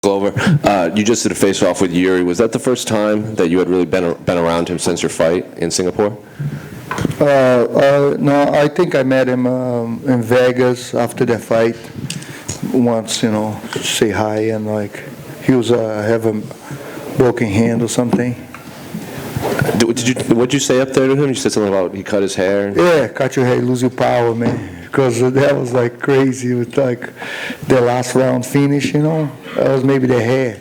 Glover, you just did a face-off with Jiří. Was that the first time that you had really been around him since your fight in Singapore? No, I think I met him in Vegas after the fight once, to say hi, and like he was have a broken hand or something. What'd you say up there to him? You said something about he cut his hair? Yeah, cut your hair, lose your power, man. Because that was like crazy with like the last round finish, That was maybe the hair.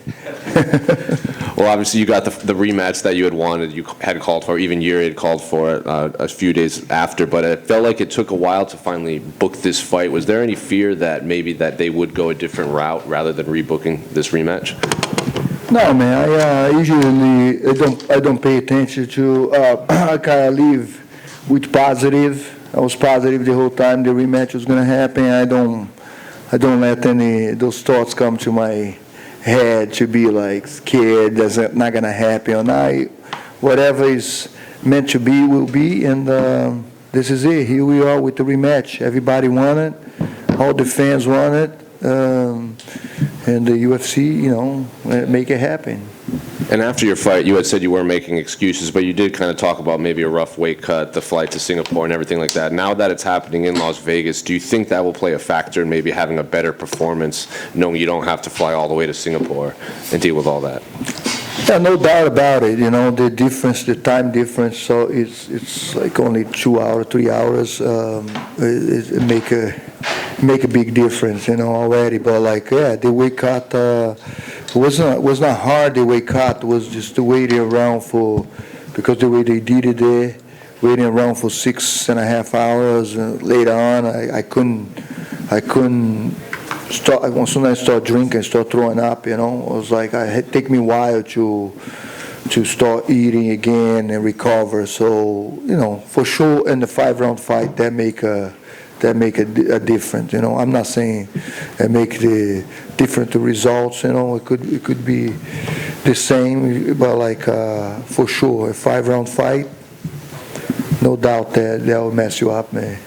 Well, obviously you got the rematch that you had wanted, you had called for, even Jiří had called for it a few days after, but it felt like it took a while to finally book this fight. Was there any fear that maybe that they would go a different route rather than rebooking this rematch? No, man. I usually I don't pay attention to. I kind of live with positive. I was positive the whole time the rematch was going to happen. I don't let any those thoughts come to my head to be like scared that's not going to happen or not. Whatever is meant to be will be, and this is it. Here we are with the rematch. Everybody want it. All the fans want it. And the UFC, make it happen. And after your fight, you had said you weren't making excuses, but you did kind of talk about maybe a rough weight cut, the flight to Singapore and everything like that. Now that it's happening in Las Vegas, do you think that will play a factor in maybe having a better performance, knowing you don't have to fly all the way to Singapore and deal with all that? Yeah, no doubt about it. The difference, the time difference, so it's like only 2 hours, 3 hours. It make a big difference, already. But the weight cut was not hard. The weight cut was just the waiting around because the way they did it there, waiting around for 6.5 hours. Later on, I couldn't start. As soon as I start drinking, start throwing up. It was like it take me a while to start eating again and recover. So for sure in the 5-round fight that make a difference. I'm not saying it make the different results. It could be the same, but for sure a 5-round fight, no doubt that will mess you up, man.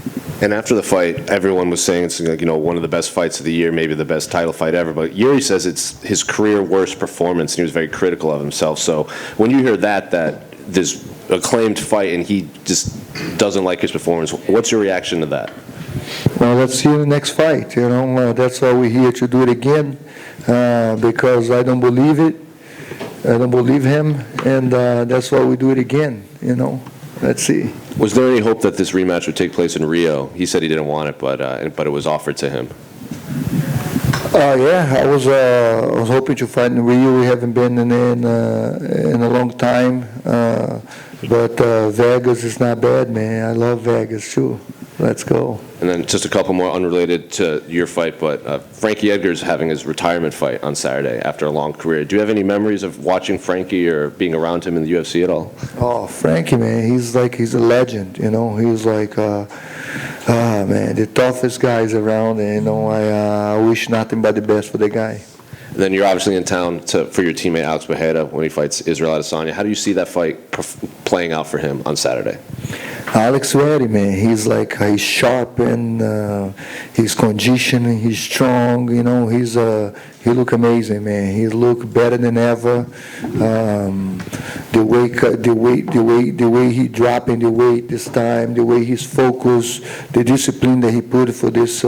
And after the fight, everyone was saying it's one of the best fights of the year, maybe the best title fight ever. But Jiří says it's his career worst performance, and he was very critical of himself. So when you hear that this acclaimed fight and he just doesn't like his performance, what's your reaction to that? Well, let's see the next fight. That's why we're here to do it again, because I don't believe it. I don't believe him, and that's why we do it again. Let's see. Was there any hope that this rematch would take place in Rio? He said he didn't want it, but it was offered to him. Yeah, I was hoping to fight in Rio. We haven't been in a long time, but Vegas is not bad, man. I love Vegas too. Let's go. And then just a couple more unrelated to your fight, but Frankie Edgar's having his retirement fight on Saturday after a long career. Do you have any memories of watching Frankie or being around him in the UFC at all? Oh, Frankie, man, he's a legend. He's like, man, the toughest guys around. And I wish nothing but the best for the guy. And then you're obviously in town for your teammate Alex Pereira when he fights Israel Adesanya. How do you see that fight playing out for him on Saturday? Alex ready, man. He's sharp and he's conditioned. He's strong. He look amazing, man. He look better than ever. The way he dropping the weight this time, the way he's focused, the discipline that he put for this,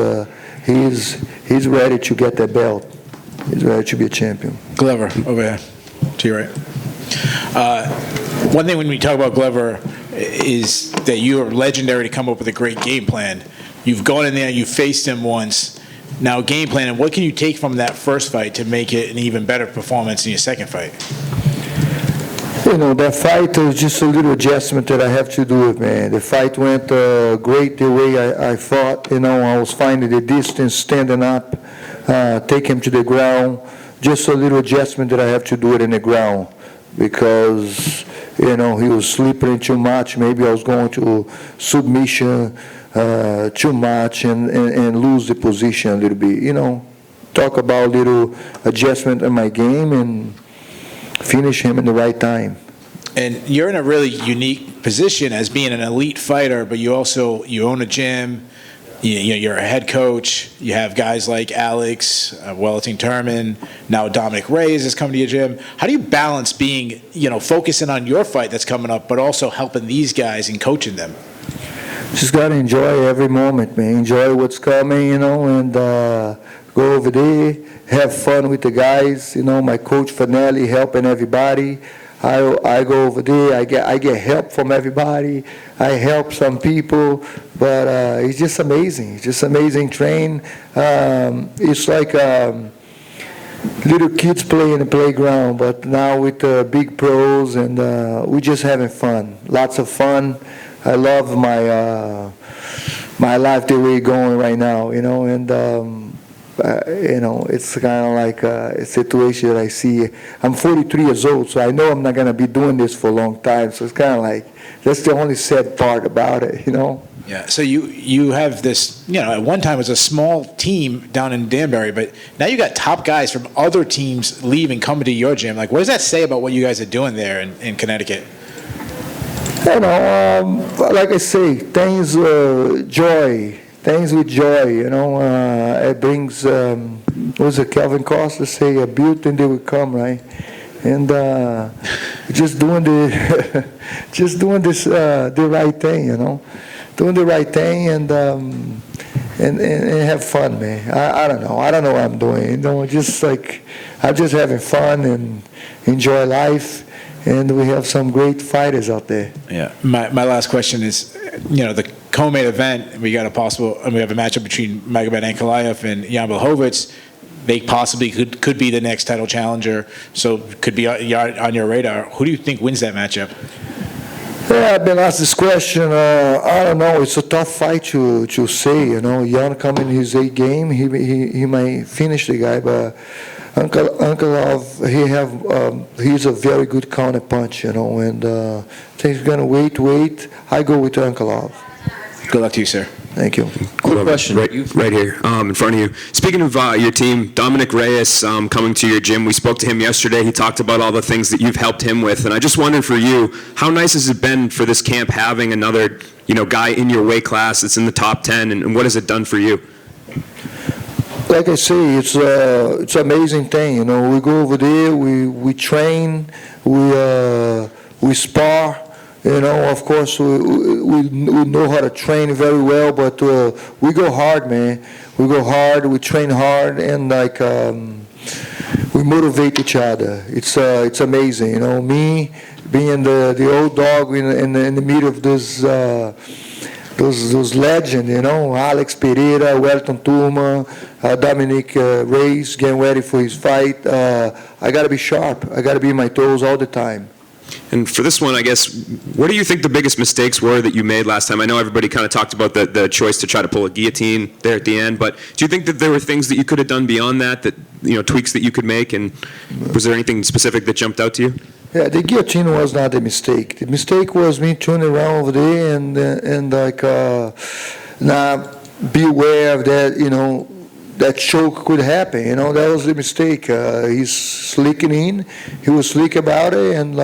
he's ready to get that belt. He's ready to be a champion. Glover, over here, to your right. One thing when we talk about Glover is that you are legendary to come up with a great game plan. You've gone in there, you faced him once. Now game plan, and what can you take from that first fight to make it an even better performance in your second fight? That fight is just a little adjustment that I have to do, man. The fight went great the way I fought. I was finding the distance, standing up, take him to the ground. Just a little adjustment that I have to do it in the ground because, he was sleeping too much. Maybe I was going to submission too much and lose the position a little bit. Talk about a little adjustment in my game and finish him in the right time. And you're in a really unique position as being an elite fighter, but you own a gym. you're a head coach. You have guys like Alex, Welleting Turman, now Dominic Reyes is coming to your gym. How do you balance being, focusing on your fight that's coming up, but also helping these guys and coaching them? Just got to enjoy every moment, man. Enjoy what's coming, and go over there, have fun with the guys. My coach Fanelli helping everybody. I go over there. I get help from everybody. I help some people, but it's just amazing. It's just amazing train. It's like little kids play in the playground, but now with big pros, and we're just having fun. Lots of fun. I love my life the way it's going right now, and it's kind of like a situation that I see. I'm 43 years old, so I know I'm not going to be doing this for a long time. So it's kind of like that's the only sad part about it, Yeah. So you have this, at one time it was a small team down in Danbury, but now you got top guys from other teams leaving, coming to your gym. Like, what does that say about what you guys are doing there in Connecticut? Like I say, things with joy. It brings, what was it Calvin Costa say, a beauty and they will come, right? And just doing the right thing, doing the right thing and have fun, man. I don't know what I'm doing, just like I'm just having fun and enjoy life. And we have some great fighters out there. Yeah. My last question is, the co-main event, we have a matchup between Magomed Ankalaev and Jan Blachowicz. They possibly could be the next title challenger, so could be on your radar. Who do you think wins that matchup? Yeah, I've been asked this question. I don't know. It's a tough fight to say. Jan coming in his A game, he might finish the guy, but Ankalaev, he's a very good counter punch, and I think he's gonna wait. I go with Ankalaev. Good luck to you, sir. Thank you. Quick question. Right here, in front of you. Speaking of your team, Dominic Reyes coming to your gym. We spoke to him yesterday. He talked about all the things that you've helped him with, and I just wondered for you, how nice has it been for this camp having another, guy in your weight class that's in the top 10, and what has it done for you? Like I say, it's an amazing thing. We go over there, we train, we spar. Of course, we know how to train very well, but we go hard, man. We go hard, we train hard, and we motivate each other. It's amazing, me being the old dog in the middle of those legends, Alex Pereira, Welleting Turman, Dominic Reyes, getting ready for his fight. I got to be sharp. I got to be on my toes all the time. And for this one, I guess, what do you think the biggest mistakes were that you made last time? I know everybody kind of talked about the choice to try to pull a guillotine there at the end, but do you think that there were things that you could have done beyond that, tweaks that you could make, and was there anything specific that jumped out to you? Yeah, the guillotine was not a mistake. The mistake was me turning around over there and not be aware of that, that choke could happen, that was the mistake. He's slicking in, he was slick about it, and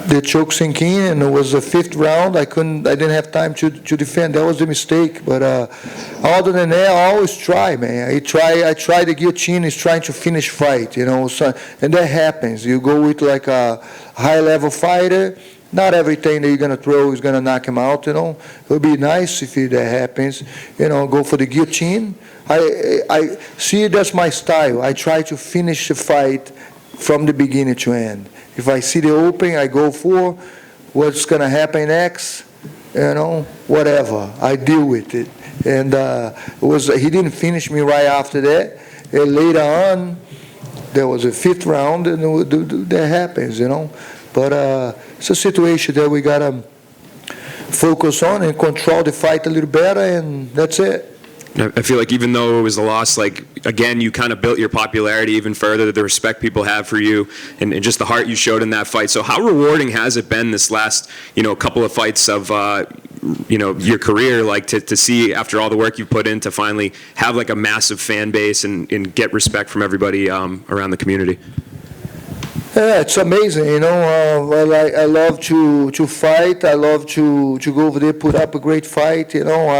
the choke sink in, and it was the fifth round. I didn't have time to defend. That was the mistake. But other than that, I always try, man. I try the guillotine is trying to finish fight, so, and that happens. You go with like a high-level fighter, not everything that you're going to throw is going to knock him out, It would be nice if that happens, go for the guillotine. I see that's my style. I try to finish the fight from the beginning to end. If I see the opening, I go for what's going to happen next, whatever. I deal with it. And he didn't finish me right after that. And later on, there was a fifth round, and that happens, But it's a situation that we got to focus on and control the fight a little better, and that's it. I feel like even though it was a loss, again, you kind of built your popularity even further, the respect people have for you, and just the heart you showed in that fight. So how rewarding has it been this last, couple of fights of, your career, to see after all the work you've put in to finally have a massive fan base and get respect from everybody around the community? Yeah, it's amazing, you know. I love to fight. I love to go over there, put up a great fight. You know,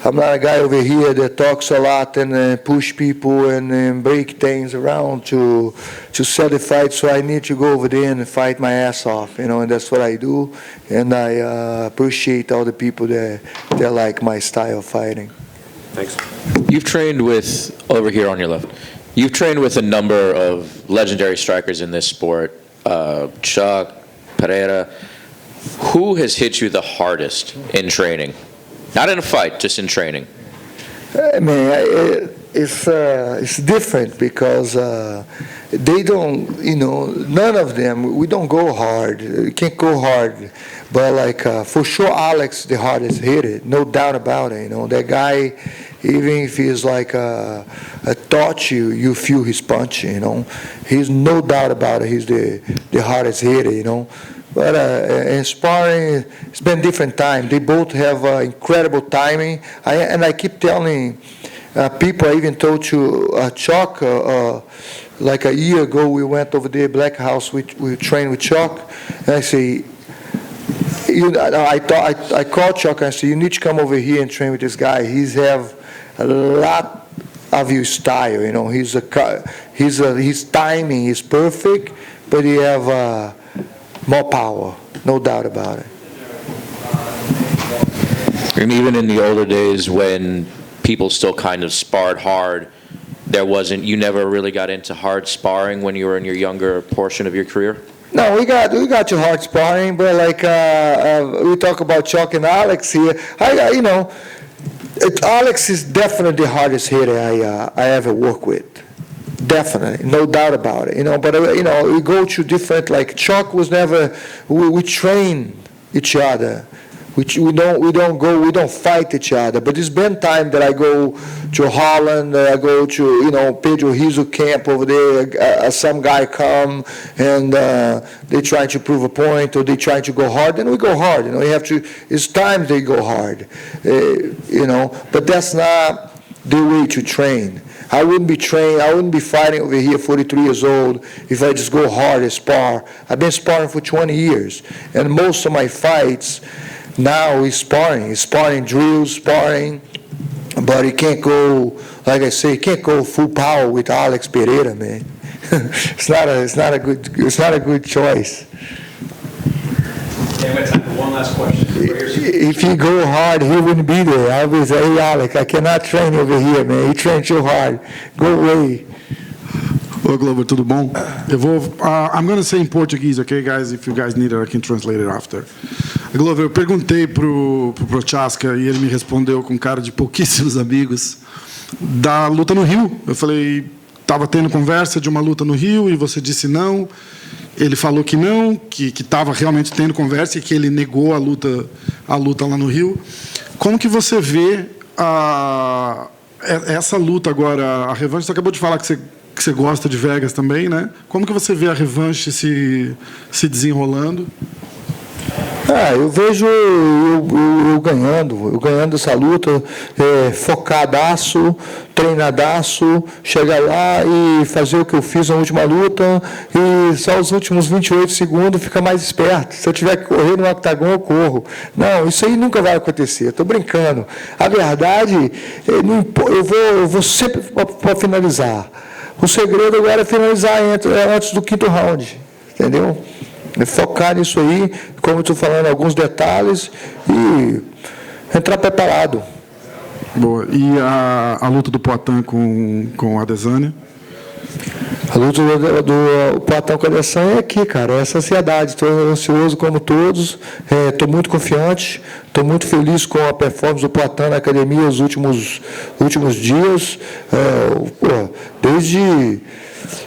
I'm not a guy over here that talks a lot and push people and break things around to sell the fight. So I need to go over there and fight my ass off, you know, and that's what I do. And I appreciate all the people that like my style of fighting. Thanks. You've trained with, over here on your left, you've trained with a number of legendary strikers in this sport, Chuck, Pereira. Who has hit you the hardest in training? Not in a fight, just in training. I mean, it's different because they don't, you know, none of them, we don't go hard. We can't go hard. But, like, for sure, Alex, the hardest hitter, no doubt about it. You know, that guy, even if he's like a touch, you feel his punch, you know. He's no doubt about it. He's the hardest hitter, you know. But in sparring, it's been different time. They both have incredible timing. I keep telling people, I even told you, Chuck, like a year ago, we went over there, Black House, we trained with Chuck, and I say, I called Chuck and I said, you need to come over here and train with this guy. He's have a lot of your style, you know. His timing is perfect, but he have more power, no doubt about it. And even in the older days when people still kind of sparred hard, you never really got into hard sparring when you were in your younger portion of your career? No, we got to hard sparring, but like we talk about Chuck and Alex here. Alex is definitely the hardest hitter I ever worked with. Definitely, no doubt about it. You know, but you know, we go to different. Like Chuck was never. We train each other. We don't fight each other. But it's been time that I go to Holland. I go to Pedro Rizzo camp over there. Some guy come and they try to prove a point or they try to go hard. Then we go hard. You know, you have to. It's time they go hard. But that's not the way to train. I wouldn't be fighting over here 43 years old if I just go hard and spar. I've been sparring for 20 years. And most of my fights now is sparring drills, but you can't go, like I say, you can't go full power with Alex Pereira, man. It's not a good choice. Okay, we have time for one last question. If he go hard, he wouldn't be there. I would say, hey, Alex, I cannot train over here, man. You train too hard. Go away. Oi, Glover, tudo bom? I'm going to say in Portuguese, okay, guys? If you guys need it, I can translate it after. Glover, eu perguntei pro Procházka e ele me respondeu com cara de pouquíssimos amigos da luta no Rio. Eu falei, estava tendo conversa de uma luta no Rio e você disse não. Ele falou que não, que estava realmente tendo conversa e que ele negou a luta lá no Rio. Como que você vê essa luta agora, a revanche? Você acabou de falar que você gosta de Vegas também, né? Como que você vê a revanche se desenrolando? Eu vejo eu ganhando essa luta, focadaço, treinadaço, chegar lá e fazer o que eu fiz na última luta e só os últimos 28 segundos ficar mais esperto. Se eu tiver que correr no octagon, eu corro. Não, isso aí nunca vai acontecer, estou brincando. A verdade, eu vou sempre para finalizar. O segredo agora é finalizar antes do quinto round, entendeu? Focar nisso aí, como eu estou falando, alguns detalhes e entrar preparado. Boa. E a luta do Poatan com a Adesanya? A luta do Poatan com a Adesanya é aqui, cara, é a saciedade. Estou ansioso como todos, estou muito confiante, estou muito feliz com a performance do Poatan na academia os últimos dias.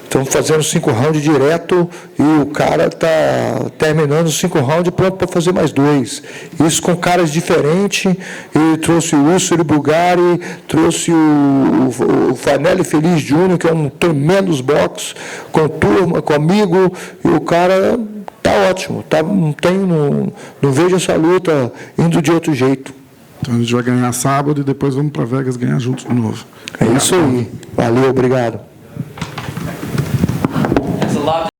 Estamos fazendo 5 rounds direto e o cara está terminando os 5 rounds pronto para fazer mais 2. Isso com caras diferentes. Ele trouxe o Ussuri Bulgari, trouxe o Fanelli Feliz Júnior, que é um tremendo boxe, com turma, com amigo, e o cara está ótimo. Não vejo essa luta indo de outro jeito. Então a gente vai ganhar sábado e depois vamos para Vegas ganhar juntos de novo. É isso aí. Valeu, obrigado. Essa lot